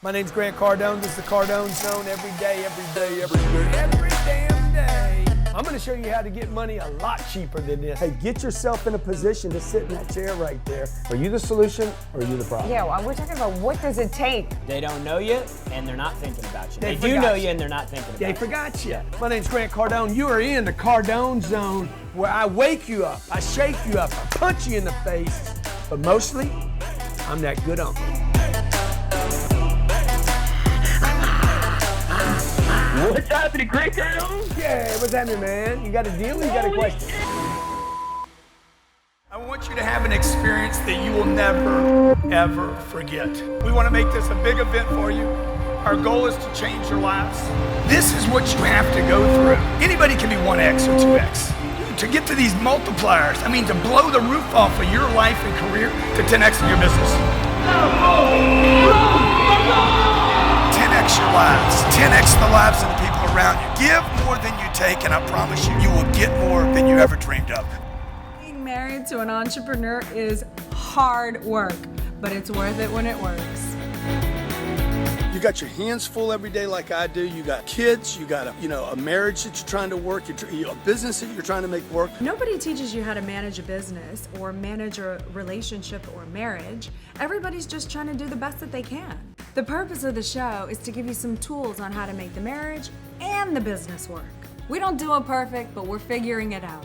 My name's Grant Cardone. This is the Cardone Zone every day, every damn day. I'm going to show you how to get money a lot cheaper than this. Hey, get yourself in a position to sit in that chair right there. Are you the solution or are you the problem? Yeah, well, we're talking about what does it take? They don't know you and they're not thinking about you. They do know you and they're not thinking about you. They forgot you. My name's Grant Cardone. You are in the Cardone Zone where I wake you up, I shake you up, I punch you in the face, but mostly, I'm that good uncle. What's happening, Grant Cardone? Yeah, what's happening, man? You got a deal or you got a question? I want you to have an experience that you will never, ever forget. We want to make this a big event for you. Our goal is to change your lives. This is what you have to go through. Anybody can be 1X or 2X. To get to these multipliers, I mean, to blow the roof off of your life and career to 10X in your business. 10X your lives, 10X the lives of the people around you. Give more than you take, and I promise you, you will get more than you ever dreamed of. Being married to an entrepreneur is hard work, but it's worth it when it works. You got your hands full every day like I do. You got kids, you got a marriage that you're trying to work, a business that you're trying to make work. Nobody teaches you how to manage a business or manage a relationship or marriage. Everybody's just trying to do the best that they can. The purpose of the show is to give you some tools on how to make the marriage and the business work. We don't do it perfect, but we're figuring it out.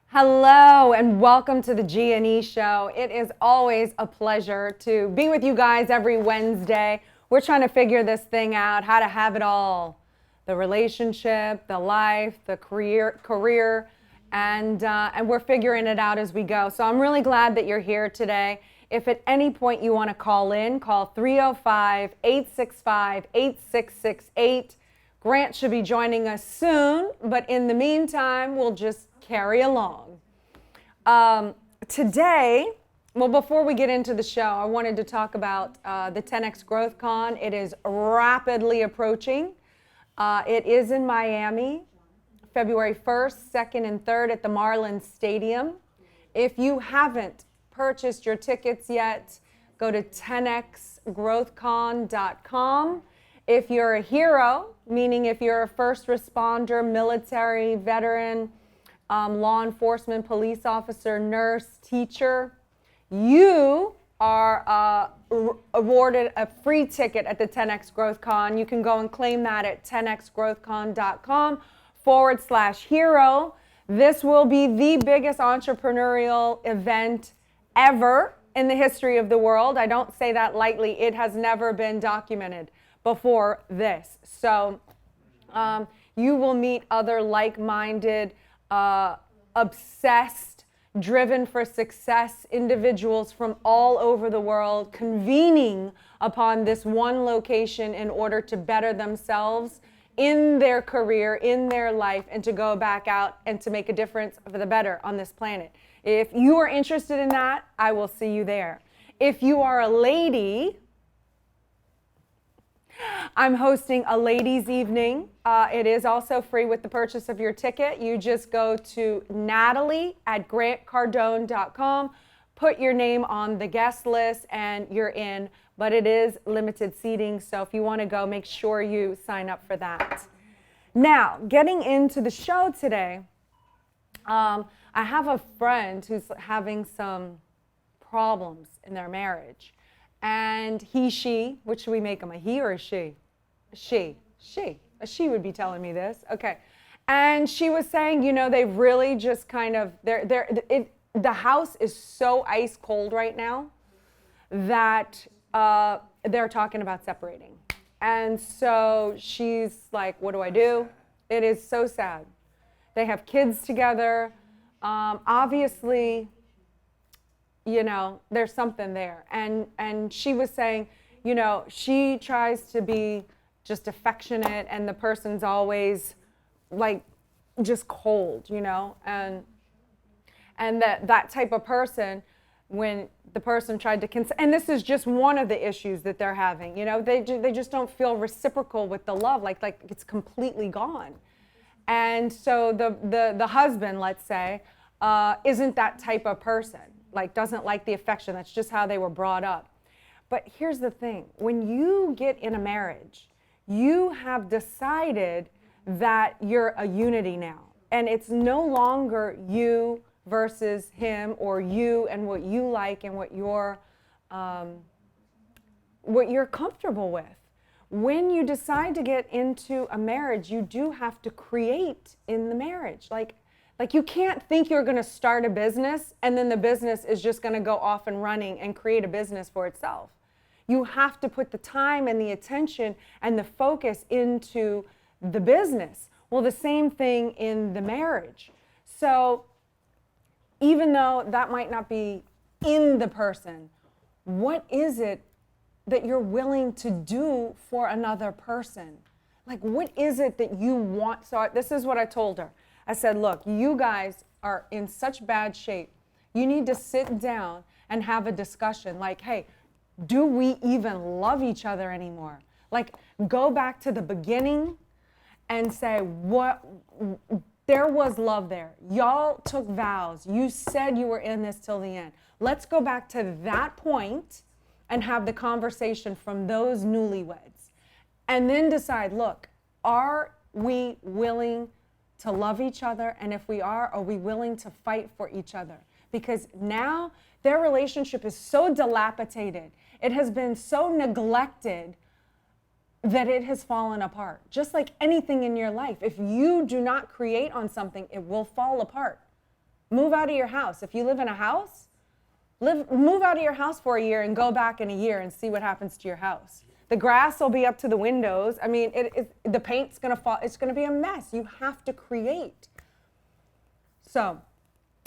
Hello and welcome to the G&E Show. It is always a pleasure to be with you guys every Wednesday. We're trying to figure this thing out, how to have it all. The relationship, the life, the career, and we're figuring it out as we go. So I'm really glad that you're here today. If at any point you want to call in, call 305-865-8668. Grant should be joining us soon, but in the meantime, we'll just carry along. Today, well, before we get into the show, I wanted to talk about the 10X Growth Con. It is rapidly approaching. It is in Miami, February 1st, 2nd, and 3rd at the Marlins Stadium. If you haven't purchased your tickets yet, go to 10xgrowthcon.com. If you're a hero, meaning if you're a first responder, military, veteran, law enforcement, police officer, nurse, teacher, you are awarded a free ticket at the 10X Growth Con. You can go and claim that at 10xgrowthcon.com/hero. This will be the biggest entrepreneurial event ever in the history of the world. I don't say that lightly. It has never been documented before this. So you will meet other like-minded, obsessed, driven for success individuals from all over the world convening upon this one location in order to better themselves in their career, in their life, and to go back out and to make a difference for the better on this planet. If you are interested in that, I will see you there. If you are a lady, I'm hosting a ladies' evening. It is also free with the purchase of your ticket. You just go to Natalie@grantcardone.com, put your name on the guest list, and you're in. But it is limited seating, so if you want to go, make sure you sign up for that. Now, getting into the show today, I have a friend who's having some problems in their marriage. And she, which should we make him, a he or a she? She. A she would be telling me this. Okay. And she was saying, they really just kind of, the house is so ice cold right now that they're talking about separating. And so she's like, what do I do? It is so sad. They have kids together. Obviously, there's something there. And she was saying, she tries to be just affectionate and the person's always like just cold, and that type of person, when the person tried to and this is just one of the issues that they're having, they just don't feel reciprocal with the love, like it's completely gone. And so the husband, let's say, isn't that type of person, like doesn't like the affection. That's just how they were brought up. But here's the thing. When you get in a marriage, you have decided that you're a unity now. And it's no longer you versus him, or you and what you like and what you're comfortable with. When you decide to get into a marriage, you do have to create in the marriage. Like you can't think you're going to start a business and then the business is just going to go off and running and create a business for itself. You have to put the time and the attention and the focus into the business. Well, the same thing in the marriage. So even though that might not be in the person, what is it that you're willing to do for another person? Like, what is it that you want? So this is what I told her. I said, look, you guys are in such bad shape. You need to sit down and have a discussion. Like, hey, do we even love each other anymore? Like, go back to the beginning and say, what, there was love there. Y'all took vows. You said you were in this till the end. Let's go back to that point and have the conversation from those newlyweds. And then decide, look, are we willing to love each other? And if we are we willing to fight for each other? Because now their relationship is so dilapidated. It has been so neglected that it has fallen apart. Just like anything in your life, if you do not create on something, it will fall apart. Move out of your house. If you live in a house, move out of your house for a year and go back in a year and see what happens to your house. The grass will be up to the windows. I mean, the paint's going to fall. It's going to be a mess. You have to create. So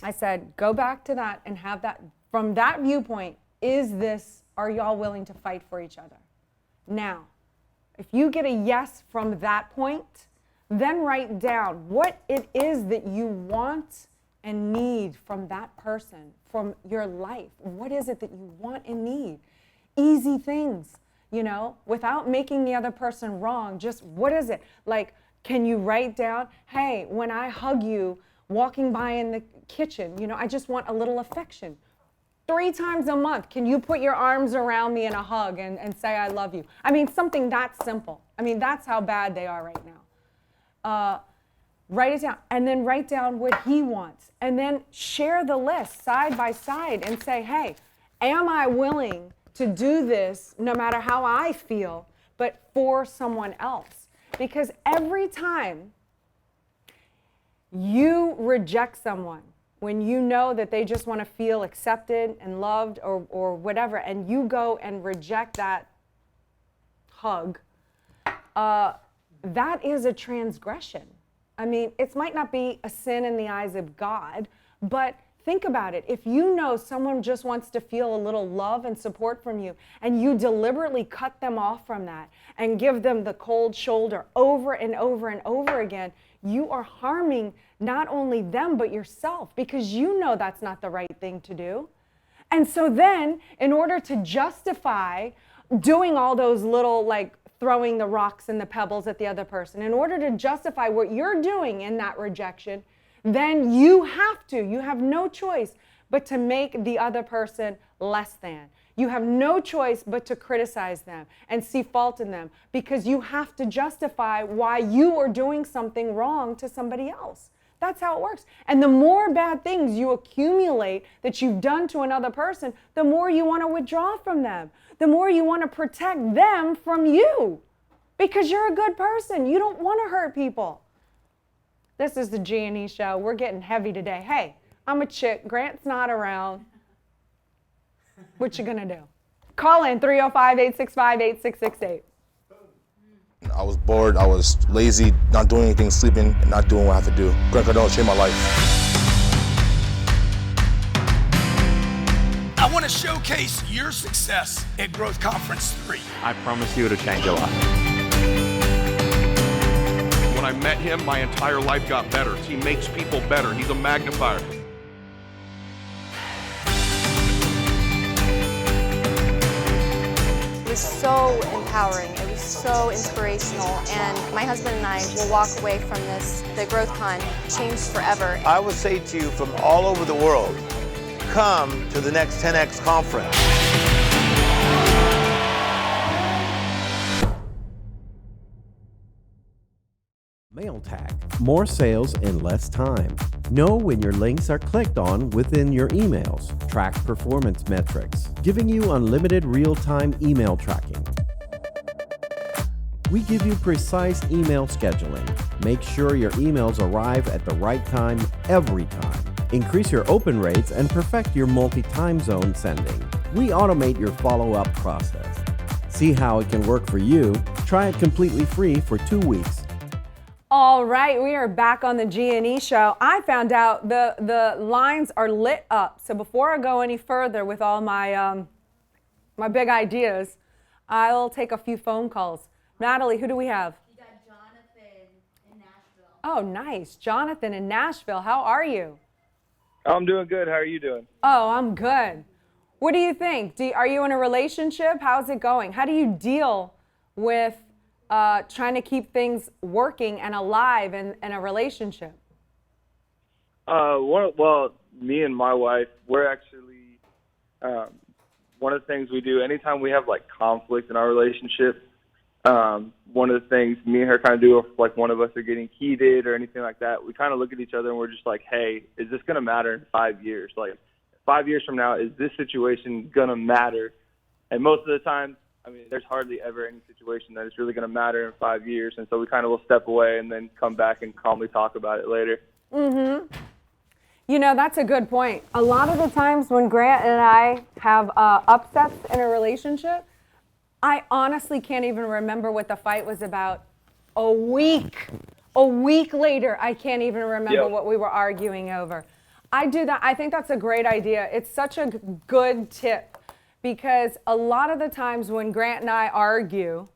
I said, go back to that and have that. From that viewpoint, are y'all willing to fight for each other? Now, if you get a yes from that point, then write down what it is that you want and need from that person, from your life. What is it that you want and need? Easy things, without making the other person wrong. Just what is it? Like, can you write down, hey, when I hug you walking by in the kitchen, I just want a little affection. 3 times a month, can you put your arms around me in a hug and say I love you? I mean, something that simple. I mean, that's how bad they are right now. Write it down, and then write down what he wants, and then share the list side by side and say, hey, am I willing to do this no matter how I feel, but for someone else? Because every time you reject someone, when you know that they just want to feel accepted and loved or whatever, and you go and reject that hug, that is a transgression. I mean, it might not be a sin in the eyes of God, but think about it. If you know someone just wants to feel a little love and support from you, and you deliberately cut them off from that and give them the cold shoulder over and over and over again, you are harming not only them, but yourself, because you know that's not the right thing to do. And so then, in order to justify doing all those little, throwing the rocks and the pebbles at the other person, in order to justify what you're doing in that rejection, then you have no choice but to make the other person less than. You have no choice but to criticize them and see fault in them, because you have to justify why you are doing something wrong to somebody else. That's how it works. And the more bad things you accumulate that you've done to another person, the more you want to withdraw from them. The more you want to protect them from you, because you're a good person. You don't want to hurt people. This is the G&E show. We're getting heavy today. Hey, I'm a chick. Grant's not around. What you gonna do? Call in 305-865-8668. I was bored, I was lazy, not doing anything, sleeping, and not doing what I have to do. Grant Cardone changed my life. I want to showcase your success at Growth Conference 3. I promise you it'll change your life. When I met him, my entire life got better. He makes people better. He's a magnifier. It was so empowering. It was so inspirational. And my husband and I will walk away from this, the Growth Con, changed forever. I would say to you from all over the world, come to the next 10X conference. Mail tag. More sales in less time. Know when your links are clicked on within your emails. Track performance metrics, giving you unlimited real-time email tracking. We give you precise email scheduling. Make sure your emails arrive at the right time every time. Increase your open rates and perfect your multi-time zone sending. We automate your follow-up process. See how it can work for you? Try it completely free for 2 weeks. All right, we are back on the G&E show. I found out the lines are lit up. So before I go any further with all my my big ideas, I'll take a few phone calls. Natalie, who do we have? We got Jonathan in Nashville. Oh, nice. Jonathan in Nashville. How are you? I'm doing good. How are you doing? Oh, I'm good. What do you think? Are you in a relationship? How's it going? How do you deal with trying to keep things working and alive in a relationship? Well, me and my wife, we're actually, one of the things we do anytime we have like conflict in our relationship, one of the things me and her kind of do if like one of us are getting heated or anything like that, we kind of look at each other and we're just like, hey, is this going to matter in 5 years? Like 5 years from now, is this situation going to matter? And most of the time, I mean, there's hardly ever any situation that is really going to matter in 5 years. And so we kind of will step away and then come back and calmly talk about it later. Mm-hmm. You know, that's a good point. A lot of the times when Grant and I have upsets in a relationship, I honestly can't even remember what the fight was about. A week later, I can't even remember what we were arguing over. I do that. I think that's a great idea. It's such a good tip. Because a lot of the times when Grant and I argue,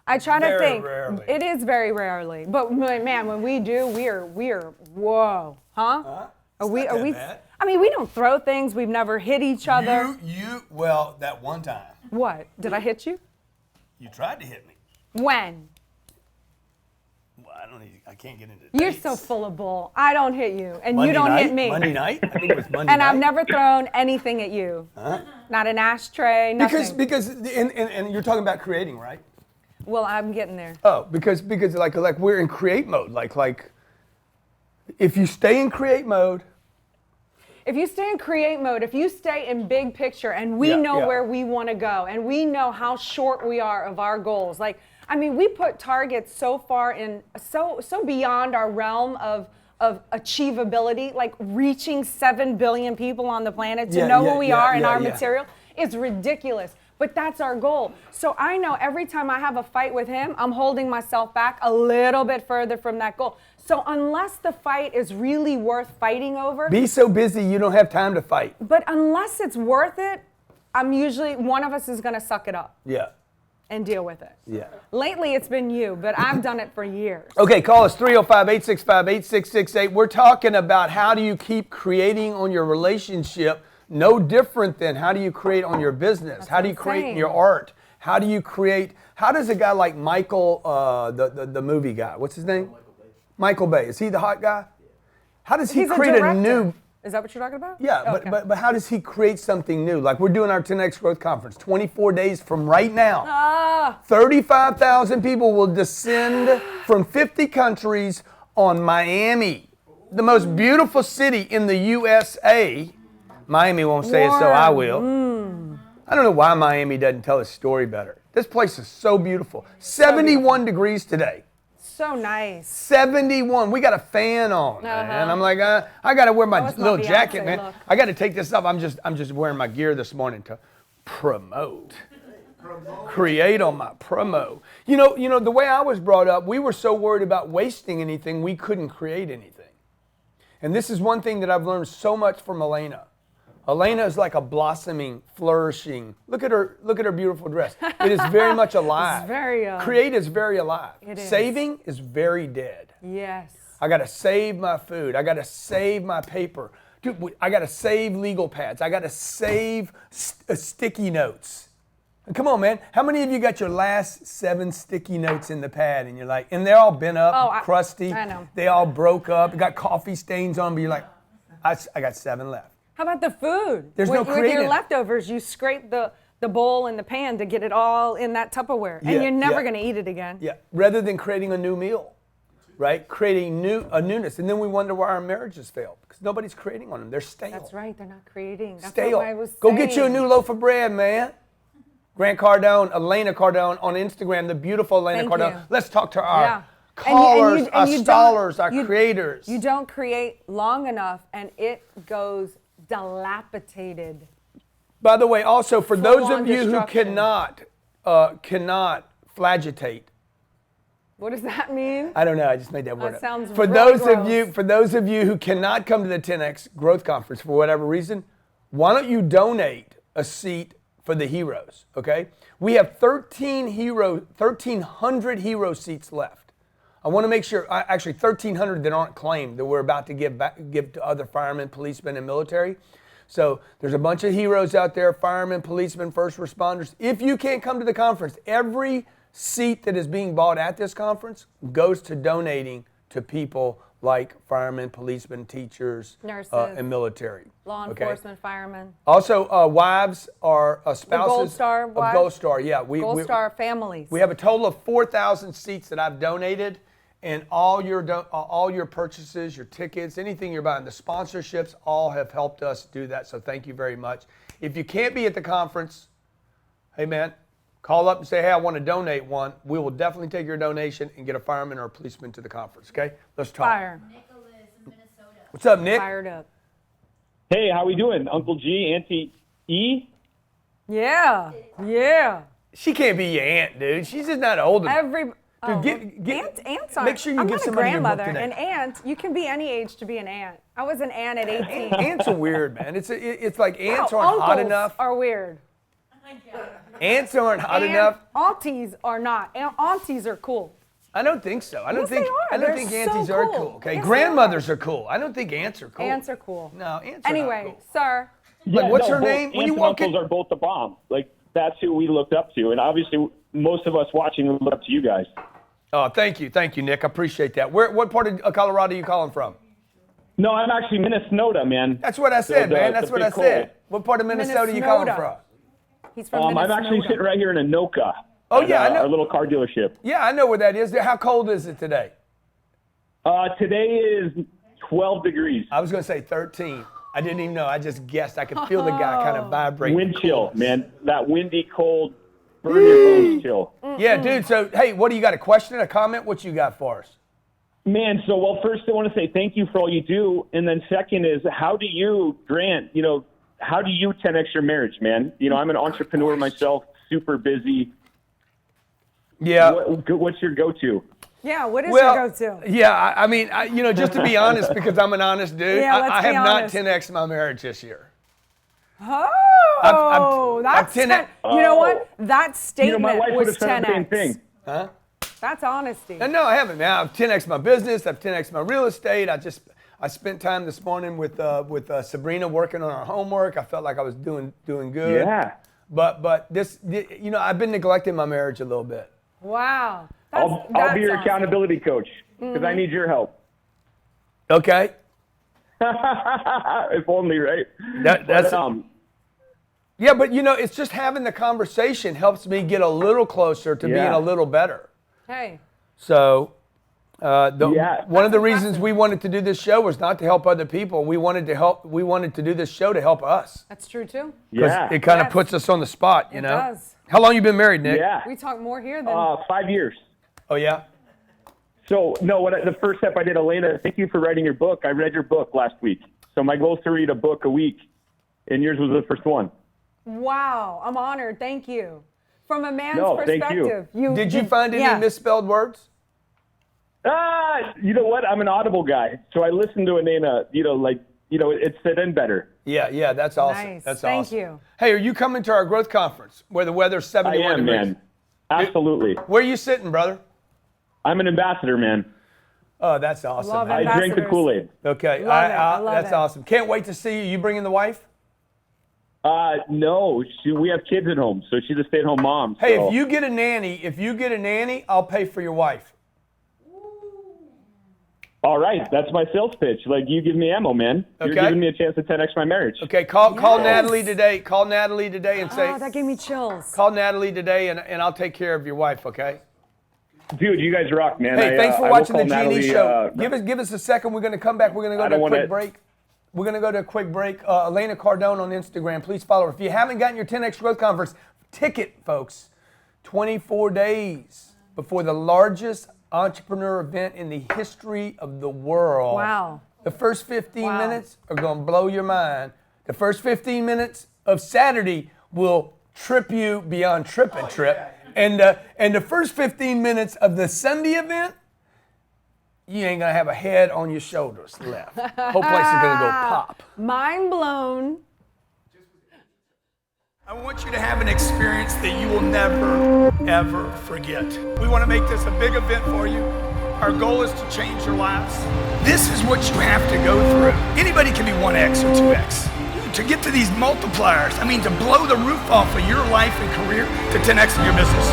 I try to think. Rarely. It is very rarely. But man, when we do, we're whoa, huh? Are we? Bad. I mean, we don't throw things. We've never hit each other. Well, that one time. What? Did I hit you? You tried to hit me. When? Well, I can't get into You're dates. so full of bull. I don't hit you, and Monday you don't night? hit me. Monday night? I think it was Monday and night. I've never thrown anything at you. Huh? Not an ashtray, nothing. Because and you're talking about creating, right? Well, I'm getting there. Oh, because like we're in create mode. Like if you stay in create mode. If you stay in create mode, if you stay in big picture and we know where we want to go and we know how short we are of our goals. Like, I mean, we put targets so far in, so beyond our realm of achievability, like reaching 7 billion people on the planet to know who we are and our material. It's ridiculous. But that's our goal. So I know every time I have a fight with him, I'm holding myself back a little bit further from that goal. So unless the fight is really worth fighting over. Be so busy you don't have time to fight. But unless it's worth it, I'm usually, one of us is going to suck it up. Yeah. And deal with it. Yeah. Lately it's been you, but I've done it for years. Okay, call us 305-865-8668. We're talking about how do you keep creating on your relationship. No different than how do you create on your business? That's how do you create in your art? How do you create? How does a guy like Michael, the movie guy, what's his name? Michael Bay. Is he the hot guy? How does he create a new? Is that what you're talking about? Yeah, okay. but how does he create something new? Like we're doing our 10X Growth Conference, 24 days from right now. 35,000 people will descend from 50 countries on Miami, the most beautiful city in the USA. Miami won't say it, so I will. I don't know why Miami doesn't tell his story better. This place is so beautiful. 71 degrees today. So nice. 71. We got a fan on, man. I'm like, I got to wear my little jacket, man. Look. I got to take this off. I'm just wearing my gear this morning to promote. Create on my promo. You know, the way I was brought up, we were so worried about wasting anything, we couldn't create anything. And this is one thing that I've learned so much from Elena. Elena is like a blossoming, flourishing. Look at her beautiful dress. It is very much alive. It's very Create is very alive. It is. Saving is very dead. Yes. I got to save my food. I got to save my paper. Dude, I got to save legal pads. I got to save sticky notes. Come on, man. How many of you got your last 7 sticky notes in the pad and you're like, and they're all bent up, crusty. I know. They all broke up, got coffee stains on them, but you're like, I got 7 left. How about the food? There's no With your leftovers, you scrape the bowl and the pan to get it all in that Tupperware. And you're never going to eat it again. Yeah, rather than creating a new meal. right? Creating a newness. And then we wonder why our marriages fail because nobody's creating on them. They're stale. That's right. They're not creating. That's Stale. what I was Go saying. get you a new loaf of bread, man. Grant Cardone, Elena Cardone on Instagram, the beautiful Elena Thank Cardone. you. Let's talk to our Yeah. callers, our you scholars, don't- our creators. You don't create long enough and it goes dilapidated. By the way, also for those Full-on of you who destruction. cannot flagitate. What does that mean? I don't know. I just made that word That up. sounds For really those of you who cannot come to the 10X Growth Conference for whatever reason, why don't you donate a seat for the heroes? Okay, we have 1,300 hero seats left. I want to make sure, actually 1,300 that aren't claimed that we're about to give to other firemen, policemen, and military. So there's a bunch of heroes out there, firemen, policemen, first responders. If you can't come to the conference, every seat that is being bought at this conference goes to donating to people like firemen, policemen, teachers, Nurses. And military. Law Okay? enforcement, firemen. Also, wives are spouses Gold Star of wives? Gold Star. Yeah, Gold Star families. we have a total of 4,000 seats that I've donated, and all your purchases, your tickets, anything you're buying, the sponsorships, all have helped us do that. So thank you very much. If you can't be at the conference, hey man, call up and say, hey, I want to donate one. We will definitely take your donation and get a fireman or a policeman to the conference. Okay, let's talk. Fire. What's up, Nick? Fired up. Hey, how we doing? Uncle G, Auntie E? Yeah. Yeah. She can't be your aunt, dude. She's just not old enough. Aunts aren't. Make sure you I'm give not a somebody your book grandmother. today. An aunt, you can be any age to be an aunt. I was an aunt at 18. Ants are weird, man. It's like ants No, aren't hot uncles enough. are weird. Ants aren't hot enough. Aunties are not. Aunties are cool. I don't think so. I don't Yes, think they are. I don't They're think so aunties are cool. cool. Okay, Yes, they grandmothers are cool. I don't think ants are cool. Ants are cool. No, ants are Anyway, not cool. sir. Like, what's her both name? When aunts you and walk in, uncles are both the bomb. Like, that's who we looked up to. And obviously, most of us watching look up to you guys. oh, thank you, Nick. I appreciate that. What part of Colorado are you calling from? No, I'm actually Minnesota, man. That's what I said, So, man. it's That's a what I big said. cold. What part of Minnesota are you calling Minnesota. from? He's from I'm Minnesota. actually sitting right here in Anoka. Oh, at, yeah, I know. Our little car dealership. Yeah, I know where that is. How cold is it today? Today is 12 degrees. I was going to say 13. I didn't even know. I just guessed. I could feel the guy kind of vibrating. Wind chill, man. That windy, cold, burn your bones chill. Yeah, dude. So, hey, what do you got? A question, a comment? What you got for us? Man, so, well, first I want to say thank you for all you do. And then second is, how do you, Grant, how do you 10X your marriage, man? I'm an entrepreneur myself, super busy. Yeah. What's your go-to? Yeah, what is your go-to? Yeah, I mean, just to be honest, because I'm an honest dude, Yeah, let's I be have not honest. 10X'd my marriage this year. Oh, that's 10X. 10. You know what? That statement my wife would was have said 10x. the same thing. Huh? That's honesty. And no, I haven't, man. I've 10X'd my business. I've 10X'd my real estate. I spent time this morning with Sabrina working on our homework. I felt like I was doing good. Yeah. But this, I've been neglecting my marriage a little bit. Wow. I'll be your accountability coach because I need your help. Okay. If only, right? Yeah, but it's just having the conversation helps me get a little closer to being a little better. Hey. So, one of the reasons we wanted to do this show was not to help other people. We wanted to do this show to help us. That's true too. Because it kind of puts us on the spot, It does. How long you been married, Nick? Yeah. We talk more here than 5 years. Oh, yeah? So, no, the first step I did, Elena, thank you for writing your book. I read your book last week. So my goal is to read a book a week, and yours was the first one. Wow, I'm honored. Thank you. From a man's thank perspective. you. Did you find any misspelled words? You know what? I'm an Audible guy, so I listened to it in it fit in better. Yeah, that's awesome. Nice. That's Thank awesome. you. Hey, are you coming to our growth conference where the weather's 71 degrees? Man. Absolutely. Where are you sitting, brother? I'm an ambassador, man. Oh, that's awesome. Love man. I drink the Kool-Aid. Okay, I love that's it. awesome. Can't wait to see you. You bringing the wife? No, we have kids at home, so she's a stay-at-home mom. Hey, so. if you get a nanny, I'll pay for your wife. All right, that's my sales pitch. Like, you give me ammo, man. You're Okay. giving me a chance to 10X my marriage. Okay, call Natalie today. Call Natalie today and say. Oh, that gave me chills. Call Natalie today, and I'll take care of your wife. Okay. Dude, you guys rock, man. Hey, thanks for I watching the will call G&E Natalie, show. Give us a second. We're going to come back. We're going to go to a quick break. We're going to go to a quick break. Elena Cardone on Instagram. Please follow her. If you haven't gotten your 10X Growth Conference ticket, folks, 24 days before the largest entrepreneur event in the history of the world. Wow. The first 15 minutes are going to blow your mind. The first 15 minutes of Saturday will trip you beyond trip and trip. And the first 15 minutes of the Sunday event, you ain't going to have a head on your shoulders left. Whole place is going to go pop. Mind blown. I want you to have an experience that you will never, ever forget. We want to make this a big event for you. Our goal is to change your lives. This is what you have to go through. Anybody can be 1X or 2X. To get to these multipliers, I mean, to blow the roof off of your life and career to 10X in your business.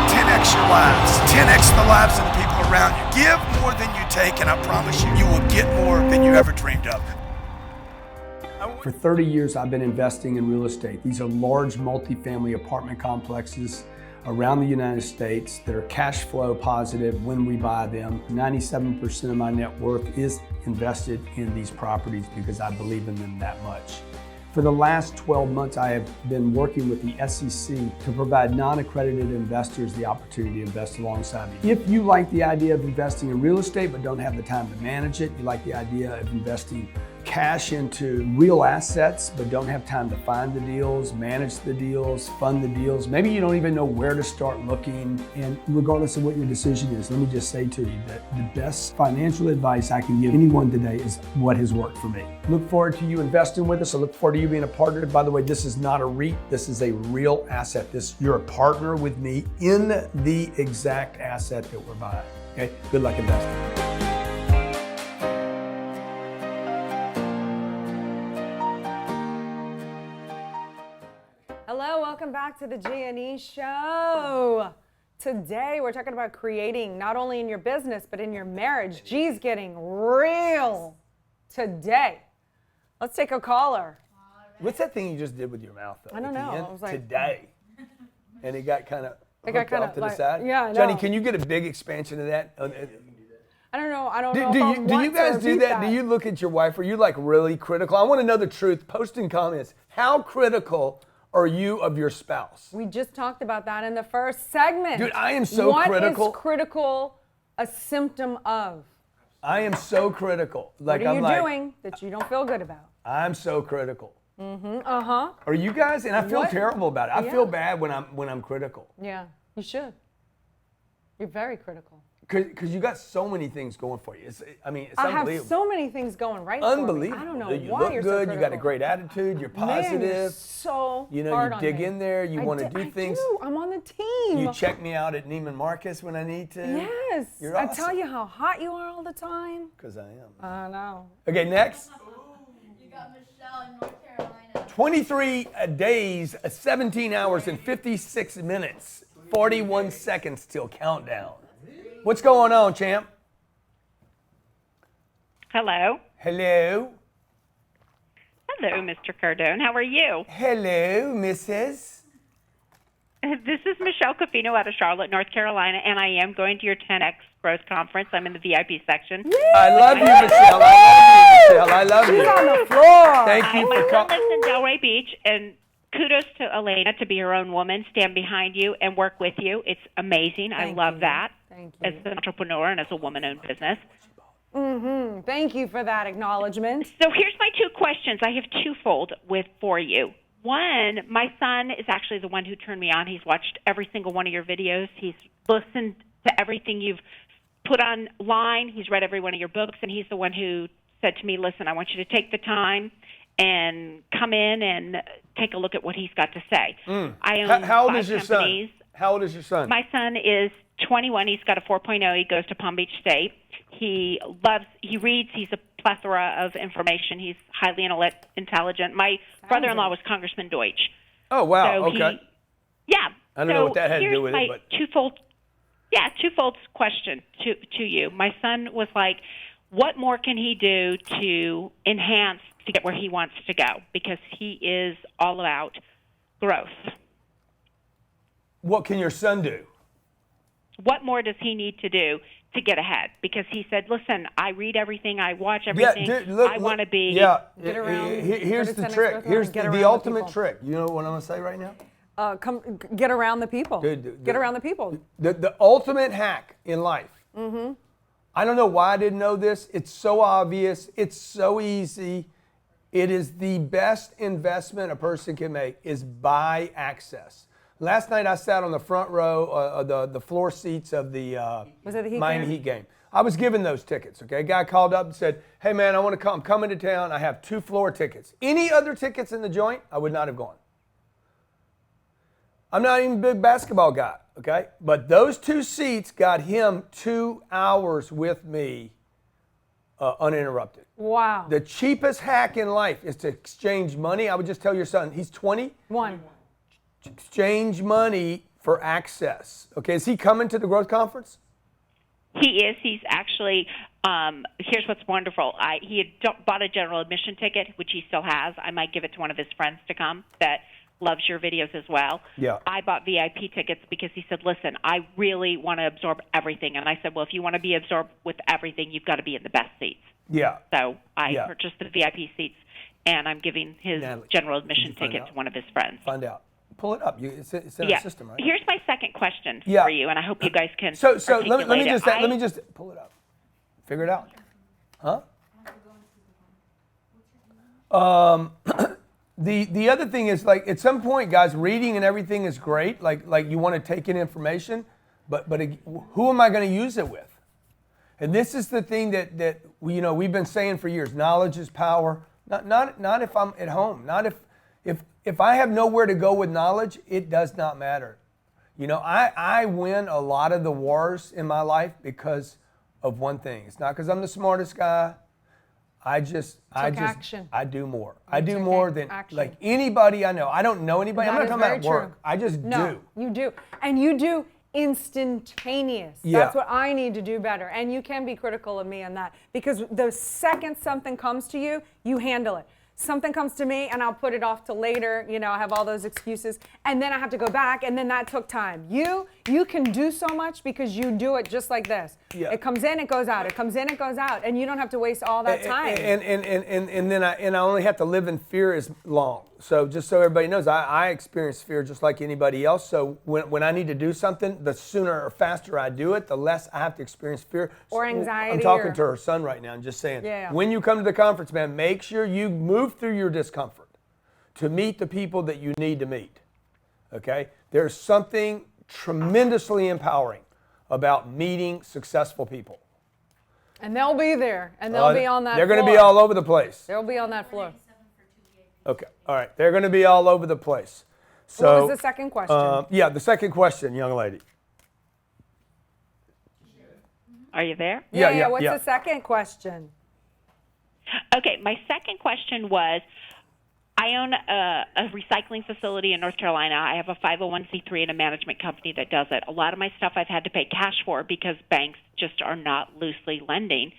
10X your lives. 10X the lives of the people around you. Give more than you take, and I promise you, you will get more than you ever dreamed of. For 30 years, I've been investing in real estate. These are large multifamily apartment complexes around the United States that are cash flow positive when we buy them. 97% of my net worth is invested in these properties because I believe in them that much. For the last 12 months, I have been working with the SEC to provide non-accredited investors the opportunity to invest alongside me. If you like the idea of investing in real estate but don't have the time to manage it, you like the idea of investing cash into real assets but don't have time to find the deals, manage the deals, fund the deals. Maybe you don't even know where to start looking. And regardless of what your decision is, let me just say to you that the best financial advice I can give anyone today is what has worked for me. Look forward to you investing with us. I look forward to you being a partner. By the way, this is not a REIT. This is a real asset. You're a partner with me in the exact asset that we're buying. Okay? Good luck investing. Hello, welcome back to the G&E show. Today we're talking about creating not only in your business but in your marriage. G's getting real today. Let's take a caller. What's that thing you just did with your mouth, though? I don't know. I was like, today. And it got kind of off to the like, side? yeah, I know. Johnny, can you get a big expansion of that? I don't know. Do you guys do that? Do you look at your wife? Are you like really critical? I want to know the truth. Post in comments. How critical are you of your spouse? We just talked about that in the first segment. Dude, I am so critical. What is critical a symptom of? I am so critical. Like, what are you doing that you don't feel good about? I'm so critical. Mm-hmm. Uh-huh. Are you guys? And I feel terrible about it. I feel bad when I'm critical. Yeah, you should. You're very critical. Because you got so many things going for you. It's unbelievable. I have so many things going right unbelievable. for me. I don't know you why look you're good. so critical. You got a great attitude. You're positive. Man, you're so you hard you on dig me. in there. You want to do things. I do. I'm on the team. You check me out at Neiman Marcus when I need to. Yes. You're awesome. I tell you how hot you are all the time. Because I am. I know. Okay, next. You got Michelle in North Carolina. 23 days, 17 hours, and 56 minutes, 41 seconds till countdown. What's going on, champ? Hello. Hello. Hello, Mr. Cardone. How are you? Hello, Mrs. This is Michelle Cofino out of Charlotte, North Carolina, and I am going to your 10X Growth Conference. I'm in the VIP section. Yay! I love you, Michelle. I love you. She's on the floor. Thank you My for son lives in Delray Beach, and kudos to Elena to be her own woman, stand behind you, and work with you. It's amazing. I love that. Thank you. As an entrepreneur and as a woman-owned business. Mm-hmm. Thank you for that acknowledgement. So here's my two questions. I have twofold for you. One, my son is actually the one who turned me on. He's watched every single one of your videos. He's listened to everything you've put online. He's read every one of your books, and he's the one who said to me, listen, I want you to take the time and come in and take a look at what he's got to say. I own How old 5 is your companies. son? How old is your son? My son is 21. He's got a 4.0. He goes to Palm Beach State. He reads. He's a plethora of information. He's highly intelligent. My brother-in-law was Congressman Deutsch. Oh, wow. So okay. Yeah. I don't know what that had to do with it, but. Twofold question to you. My son was like, what more can he do to enhance to get where he wants to go? Because he is all about growth. What can your son do? What more does he need to do to get ahead? Because he said, listen, I read everything, I watch everything, I want to be... Yeah, Get around, here's the trick. Here's the ultimate trick. You know what I'm going to say right now? Get around the people. Get around the people. The ultimate hack in life. Mm-hmm. I don't know why I didn't know this. It's so obvious. It's so easy. It is the best investment a person can make is buy access. Last night I sat on the front row, the floor seats of the Miami Heat game. I was given those tickets, okay? A guy called up and said, hey man, I want to come. I'm coming to town. I have 2 floor tickets. Any other tickets in the joint, I would not have gone. I'm not even a big basketball guy, okay? But those 2 seats got him 2 hours with me uninterrupted. Wow. The cheapest hack in life is to exchange money. I would just tell your son, he's 21. Exchange money for access. Okay, is he coming to the growth conference? He is. He's actually, here's what's wonderful. He had bought a general admission ticket, which he still has. I might give it to one of his friends to come that loves your videos as well. Yeah. I bought VIP tickets because he said, listen, I really want to absorb everything. And I said, well, if you want to be absorbed with everything, you've got to be in the best seats. Yeah. So I purchased the VIP seats, and I'm giving his general admission ticket to one of his friends. Find out. Pull it up. It's in the system, right? Here's my second question for you, and I hope you guys can So let me articulate just pull it up. Figure it out. Huh? The other thing is, like, at some point, guys, reading and everything is great. Like you want to take in information, but who am I going to use it with? And this is the thing that we've been saying for years. Knowledge is power. Not if I'm at home. Not if I have nowhere to go with knowledge, it does not matter. I win a lot of the wars in my life because of one thing. It's not because I'm the smartest guy. I do more. I do more than like anybody I know. I don't know anybody. I'm not talking about work. I just do. You do. And you do instantaneous. Yeah. That's what I need to do better. And you can be critical of me on that, because the second something comes to you, you handle it. Something comes to me and I'll put it off till later. I have all those excuses, and then I have to go back, and then that took time. You can do so much because you do it just like this. Yeah. It comes in, it goes out. It comes in, it goes out, and you don't have to waste all that time. And then I only have to live in fear as long. So just so everybody knows, I experience fear just like anybody else. So when I need to do something, the sooner or faster I do it, the less I have to experience fear. Or anxiety. I'm talking to her son right now and just saying, when you come to the conference, man, make sure you move through your discomfort to meet the people that you need to meet. Okay? There's something tremendously empowering about meeting successful people. And they'll be there, and they'll be on that floor. They're going to be all over the place. They'll be on that floor. Okay, all right. They're going to be all over the place. So, what was the second question? The second question, young lady. Are you there? Yeah. What's the second question? Okay, my second question was, I own a recycling facility in North Carolina. I have a 501c3 and a management company that does it. A lot of my stuff I've had to pay cash for because banks just are not loosely lending,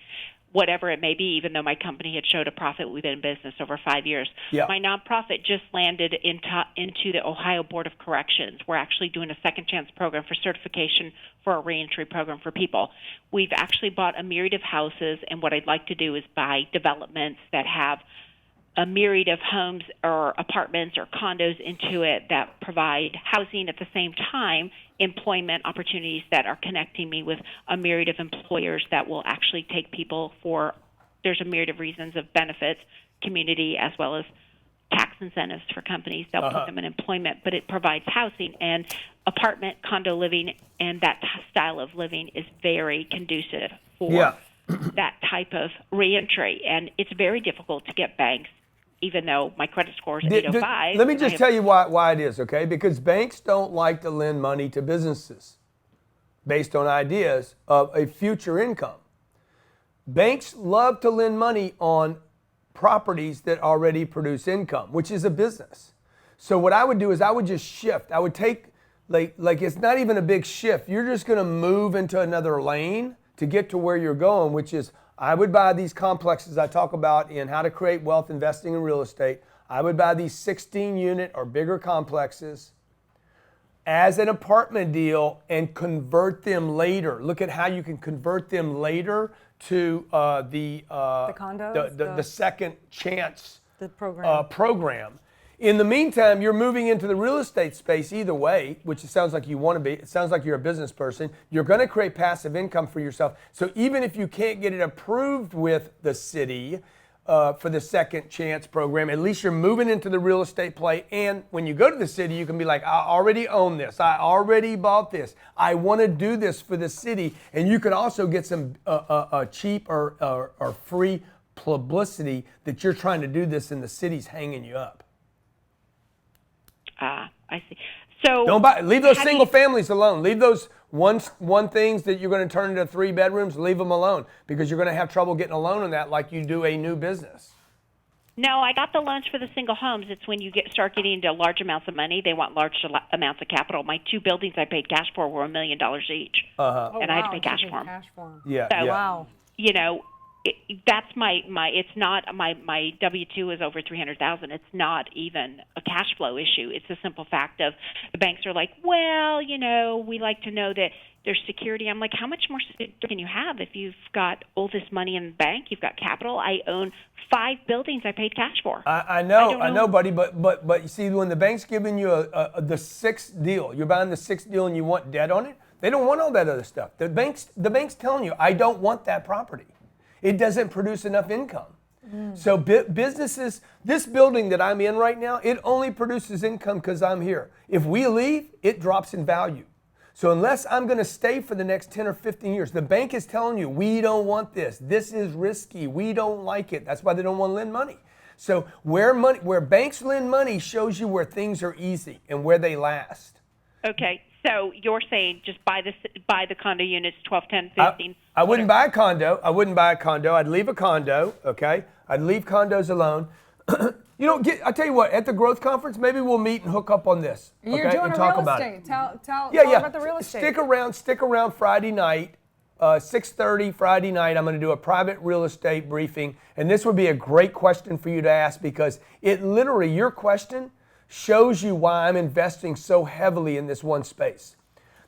whatever it may be, even though my company had showed a profit. We've been in business over 5 years. Yeah. My nonprofit just landed into the Ohio Board of Corrections. We're actually doing a second chance program for certification for a reentry program for people. We've actually bought a myriad of houses, and what I'd like to do is buy developments that have a myriad of homes or apartments or condos into it that provide housing, at the same time employment opportunities that are connecting me with a myriad of employers that will actually take people for, there's a myriad of reasons of benefits, community, as well as tax incentives for companies that will put them in employment, but it provides housing and apartment, condo living, and that style of living is very conducive for that type of reentry. And it's very difficult to get banks, even though my credit score is 805. Let me just tell you why it is, okay? Because banks don't like to lend money to businesses based on ideas of a future income. Banks love to lend money on properties that already produce income, which is a business. So what I would do is I would just shift. I would take, like it's not even a big shift. You're just going to move into another lane to get to where you're going, which is, I would buy these complexes I talk about in How to Create Wealth Investing in Real Estate. I would buy these 16-unit or bigger complexes. as an apartment deal and convert them later. Look at how you can convert them later to the condos, the second chance the program. program. In the meantime, you're moving into the real estate space either way, which it sounds like you want to be. It sounds like you're a business person. You're going to create passive income for yourself. So even if you can't get it approved with the city for the second chance program, at least you're moving into the real estate play. And when you go to the city, you can be like, I already own this. I already bought this. I want to do this for the city. And you can also get some cheap or free publicity that you're trying to do this and the city's hanging you up. I see. So Leave those single families alone. Leave those one things that you're going to turn into 3 bedrooms. Leave them alone because you're going to have trouble getting a loan on that like you do a new business. No, I got the loans for the single homes. It's when you start getting into large amounts of money, they want large amounts of capital. My 2 buildings I paid cash for were $1 million each, and I had to pay cash for them. Yeah. So, wow. You know, that's my. It's not my W-2 is over $300,000. It's not even a cash flow issue. It's the simple fact of the banks are like, well, you know, we like to know that there's security. I'm like, how much more security can you have if you've got all this money in the bank? You've got capital. I own 5 buildings I paid cash for. I know, buddy. But you see, when the bank's giving you the 6th deal, you're buying the 6th deal and you want debt on it. They don't want all that other stuff. The bank's telling you, I don't want that property. It doesn't produce enough income. So businesses, this building that I'm in right now, it only produces income because I'm here. If we leave, it drops in value. So unless I'm going to stay for the next 10 or 15 years, the bank is telling you, we don't want this. This is risky. We don't like it. That's why they don't want to lend money. So where banks lend money shows you where things are easy and where they last. Okay. So you're saying just buy the condo units, 12, 10, 15. I wouldn't buy a condo. I'd leave a condo, okay? I'd leave condos alone. I tell you what, at the growth conference, maybe we'll meet and hook up on this. Okay? You're doing and a talk real about estate. It. Tell about the real estate. Stick around Friday night, 6:30 Friday night. I'm going to do a private real estate briefing. And this would be a great question for you to ask because it literally, your question shows you why I'm investing so heavily in this one space.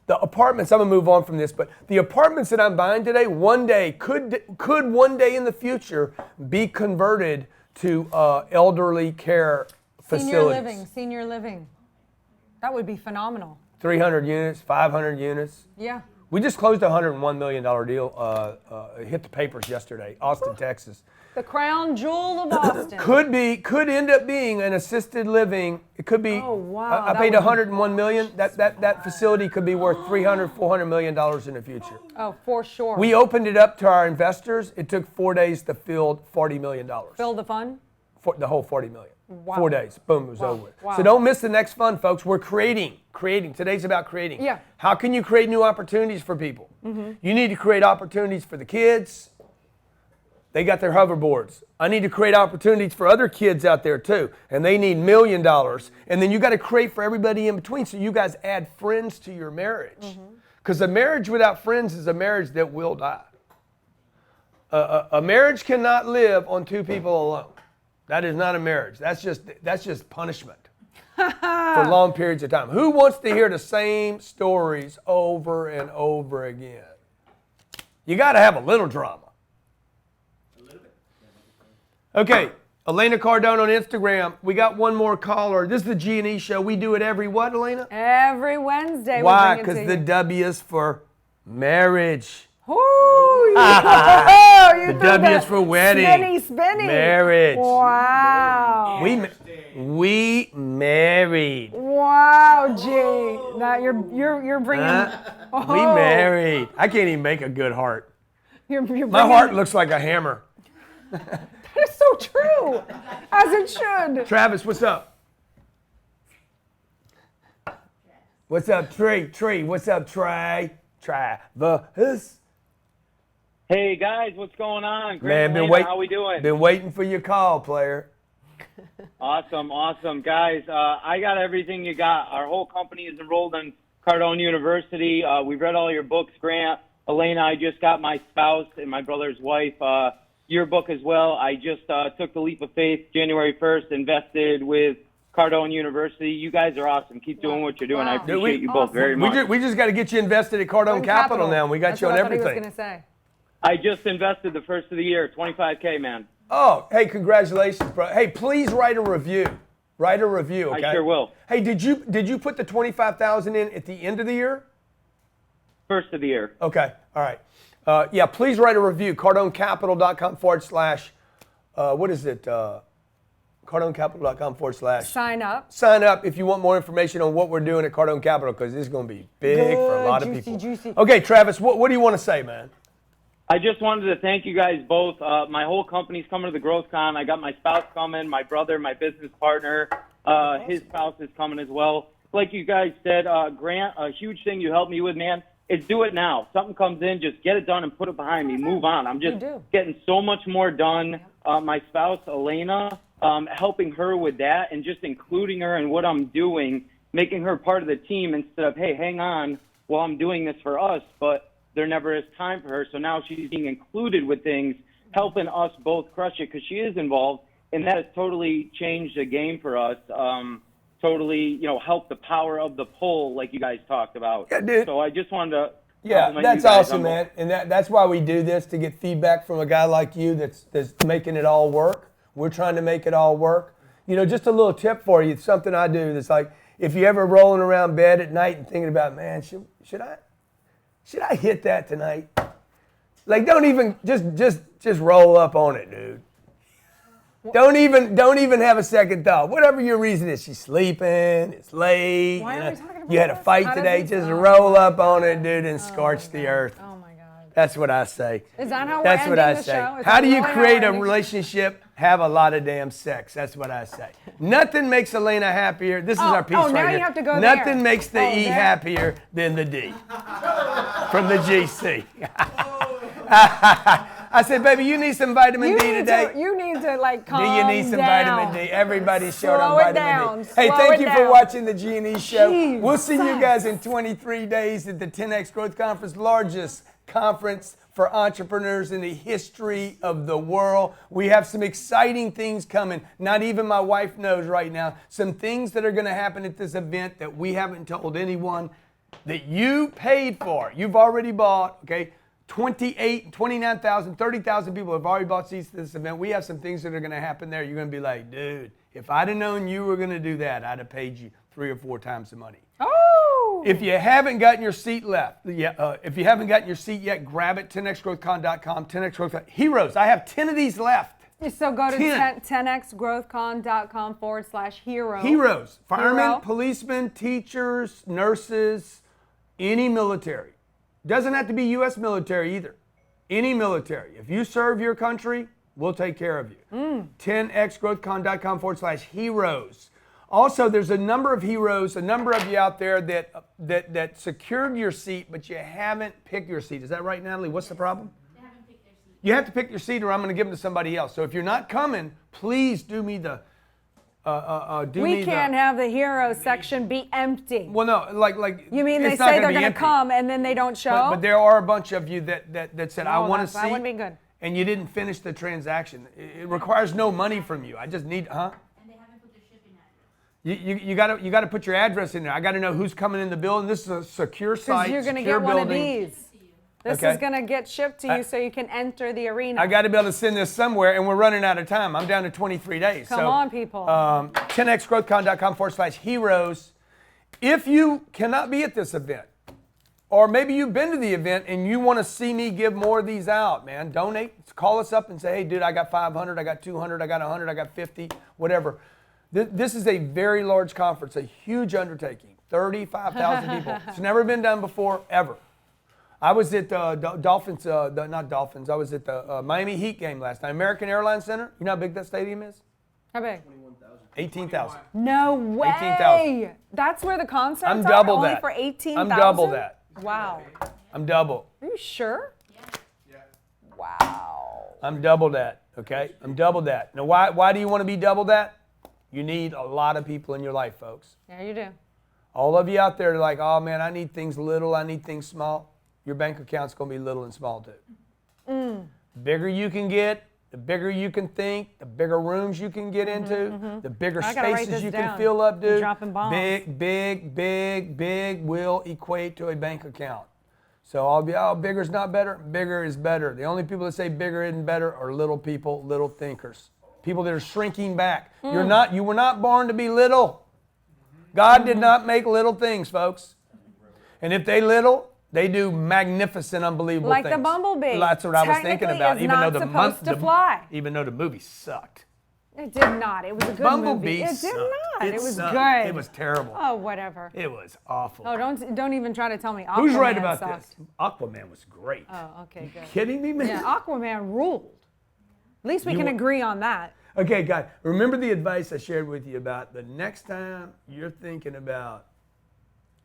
The apartments, I'm going to move on from this, but the apartments that I'm buying today, one day, could one day in the future be converted to elderly care facilities. Senior living. That would be phenomenal. 300 units, 500 units. Yeah. We just closed a $101 million deal. It hit the papers yesterday, Austin, Texas. The crown jewel of Austin. Could end up being an assisted living. It could be. Oh wow! I paid $101 million. That facility could be worth $300-400 million in the future. Oh, for sure. We opened it up to our investors. It took 4 days to fill $40 million. Fill the fund? The whole $40 million. Wow. 4 days. Boom, it was over with. Wow. So don't miss the next fund, folks. We're creating. Today's about creating. Yeah. How can you create new opportunities for people? Mm-hmm. You need to create opportunities for the kids. They got their hoverboards. I need to create opportunities for other kids out there too, and they need $1 million. And then you got to create for everybody in between so you guys add friends to your marriage. Because a marriage without friends is a marriage that will die. A marriage cannot live on 2 people alone. That is not a marriage. That's just punishment for long periods of time. Who wants to hear the same stories over and over again? You got to have a little drama. Okay, Elena Cardone on Instagram. We got one more caller. This is the G&E show. We do it every what, Elena? Every Wednesday. Why? Because the W is for marriage. Ooh, the W is for wedding. Spinny. Marriage. Wow. We married. Wow, G. Now you're bringing. We married. I can't even make a good heart. You're My heart looks like a hammer. It's so true, as it should. Travis, what's up? What's up, Trey? What's up, Trey? Travis. Hey guys, what's going on? Man, how we doing? Been waiting for your call, player. Awesome, guys. I got everything you got. Our whole company is enrolled in Cardone University. We've read all your books, Grant. Elena, I just got my spouse and my brother's wife your book as well. I just took the leap of faith January 1st, invested with Cardone University. You guys are awesome. Keep doing what you're doing. I appreciate you both very We much. just got to get you invested at Cardone Capital now. We got That's you on what I thought everything. he was going to say. I just invested the first of the year, $25K, man. Oh, hey, congratulations, bro. Hey, please write a review. Write a review, okay? I sure will. Hey, did you put the 25,000 in at the end of the year? First of the year. Okay, all right. Yeah, please write a review. CardoneCapital.com/, what is it? CardoneCapital.com/ Sign up. Sign up if you want more information on what we're doing at Cardone Capital, because this is going to be big for a lot of people. Juicy. Okay, Travis, what do you want to say, man? I just wanted to thank you guys both. My whole company's coming to the Growth Con. I got my spouse coming, my brother, my business partner, his spouse is coming as well. Like you guys said, Grant, a huge thing you helped me with, man, is do it now. Something comes in, just get it done and put it behind me. Move on. I'm just getting so much more done. My spouse, Elena, helping her with that and just including her in what I'm doing, making her part of the team instead of, hey, hang on while I'm doing this for us, but there never is time for her. So now she's being included with things, helping us both crush it because she is involved, and that has totally changed the game for us. Totally, helped the power of the pull like you guys talked about. Yeah, dude. So I just wanted to that's awesome, man. And that's why we do this, to get feedback from a guy like you that's making it all work. We're trying to make it all work. Just a little tip for you, something I do that's like, if you're ever rolling around bed at night and thinking about, man, should I hit that tonight? Like, don't even just roll up on it, dude. Don't even have a second thought. Whatever your reason is, she's sleeping, it's late, Why are we talking about you had a this? fight How does today, this just sound? roll up on it, dude, and scorch the earth. Oh my God. That's what I say. Is that how That's we're what ending I the say. show? Is How that do you really how create we're a ending? relationship? Have a lot of damn sex. That's what I say. Nothing makes Elena happier. This is our piece right now here. you have to go Nothing there. makes the E there. happier than the D. From the GC. I said, baby, you need some vitamin D today. You need to calm Do you need some down. vitamin D? Everybody's short Slow on it vitamin down. D. Hey, Slow thank it you for down. watching the G&E show. Jesus. We'll see you guys in 23 days at the 10X Growth Conference, largest conference for entrepreneurs in the history of the world. We have some exciting things coming. Not even my wife knows right now. Some things that are going to happen at this event that we haven't told anyone, that you paid for. You've already bought, okay? 28, 29,000, 30,000 people have already bought seats to this event. We have some things that are going to happen there. You're going to be like, dude, if I'd have known you were going to do that, I'd have paid you 3 or 4 times the money. Oh! If you haven't gotten your seat if you haven't gotten your seat yet, grab it, 10xgrowthcon.com, 10xgrowthcon. Heroes, I have 10 of these left. So go to 10. 10xgrowthcon.com/hero. Heroes, firemen, Hero. policemen, teachers, nurses, any military. Doesn't have to be U.S. military either. Any military. If you serve your country, we'll take care of you. 10xgrowthcon.com/heroes. Also, there's a number of heroes, a number of you out there that secured your seat, but you haven't picked your seat. Is that right, Natalie? What's the problem? They haven't picked their seat. You have to pick your seat, or I'm going to give them to somebody else. So if you're not coming, please do me the. We can't have the hero section be empty. Well, no, like. You mean they it's not say they're be going to empty. come and then they don't show? But there are a bunch of you that said, I want to see. That wouldn't be good. And you didn't finish the transaction. It requires no money from you. I just need, And they haven't put their shipping address. You got to put your address in there. I got to know who's coming in the building. This is a secure site. Because you're going to secure get one of building. these. This Okay. is going to get shipped to you so you can enter the arena. I got to be able to send this somewhere, and we're running out of time. I'm down to 23 days. Come on, people. 10xgrowthcon.com/heroes. If you cannot be at this event, or maybe you've been to the event and you want to see me give more of these out, man, donate. Call us up and say, hey, dude, I got 500, I got 200, I got 100, I got 50, whatever. This is a very large conference, a huge undertaking, 35,000 people. It's never been done before, ever. I was at the Dolphins, not Dolphins, I was at the Miami Heat game last night. American Airlines Center. You know how big that stadium is? How big? 18,000. No way. 18,000. That's where the concerts I'm are? double Only that. for 18,000? I'm double that. Wow. I'm double. Are you sure? Yeah. Wow. I'm double that, okay? I'm double that. Now, why do you want to be double that? You need a lot of people in your life, folks. Yeah, you do. All of you out there are like, oh, man, I need things little, I need things small. Your bank account's going to be little and small, too. Bigger you can get, The bigger you can think, the bigger rooms you can get into, the bigger I gotta write spaces this you down. can fill up, You're dude. dropping bombs. Big will equate to a bank account. So I'll be, oh, bigger's not better. Bigger is better. The only people that say bigger isn't better are little people, little thinkers. People that are shrinking back. You were not born to be little. God did not make little things, folks. And if they little, they do magnificent, unbelievable Like things. the bumblebee. That's what I was thinking about. Technically, it's not supposed to fly. Even though the movie sucked. It did not. It was a good Bumblebee movie. It did sucked. not. It was sucked. good. It was terrible. Oh, whatever. It was awful. Oh, don't even try to tell me Aquaman Who's right about sucked. this? Aquaman was great. Oh, okay, good. Kidding me, man? Yeah, Aquaman ruled. At least we can agree on that. Okay, guys, remember the advice I shared with you about the next time you're thinking about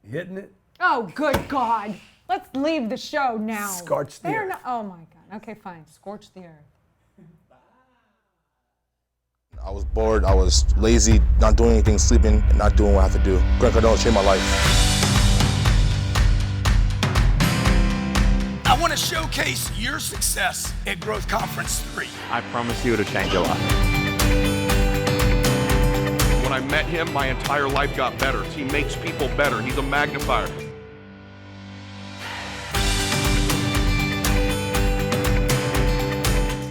hitting it? Oh, good God. Let's leave the show now. Scorch the earth. Oh, my God. Okay, fine. Scorch the earth. I was bored, I was lazy, not doing anything, sleeping, and not doing what I have to do. Grant Cardone changed my life. I want to showcase your success at Growth Conference 3. I promise you it'll change your life. When I met him, my entire life got better. He makes people better. He's a magnifier.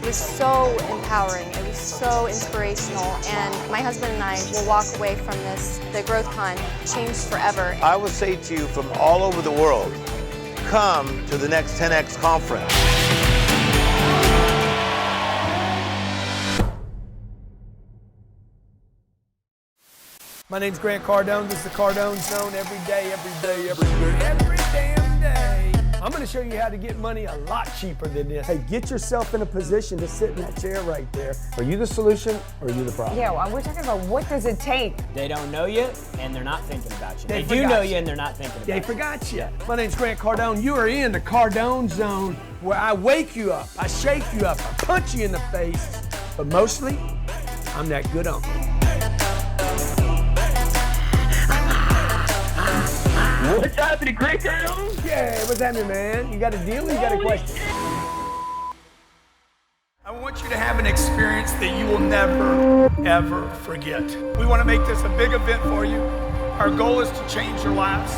It was so empowering. It was so inspirational. And my husband and I will walk away from the Growth Con, changed forever. I would say to you from all over the world, come to the next 10X conference. My name's Grant Cardone. This is the Cardone Zone every day, every damn day. I'm going to show you how to get money a lot cheaper than this. Hey, get yourself in a position to sit in that chair right there. Are you the solution or are you the problem? Yeah, well, we're talking about what does it take? They don't know you, and they're not thinking about you. They They do forgot know you. you, and they're not thinking about you. They forgot you. My name's Grant Cardone. You are in the Cardone Zone where I wake you up, I shake you up, I punch you in the face. But mostly, I'm that good uncle. What's happening, Grant Cardone? Yeah, what's happening, man? You got a deal or you got a question? I want you to have an experience that you will never, ever forget. We want to make this a big event for you. Our goal is to change your lives.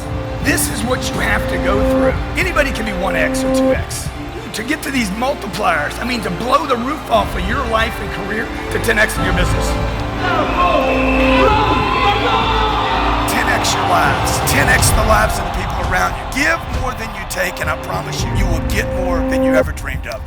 This is what you have to go through. Anybody can be 1X or 2X. To get to these multipliers, I mean, to blow the roof off of your life and career to 10X in your business. 10X your lives, 10X the lives of the people around you. Give more than you take, and I promise you, you will get more than you ever dreamed of.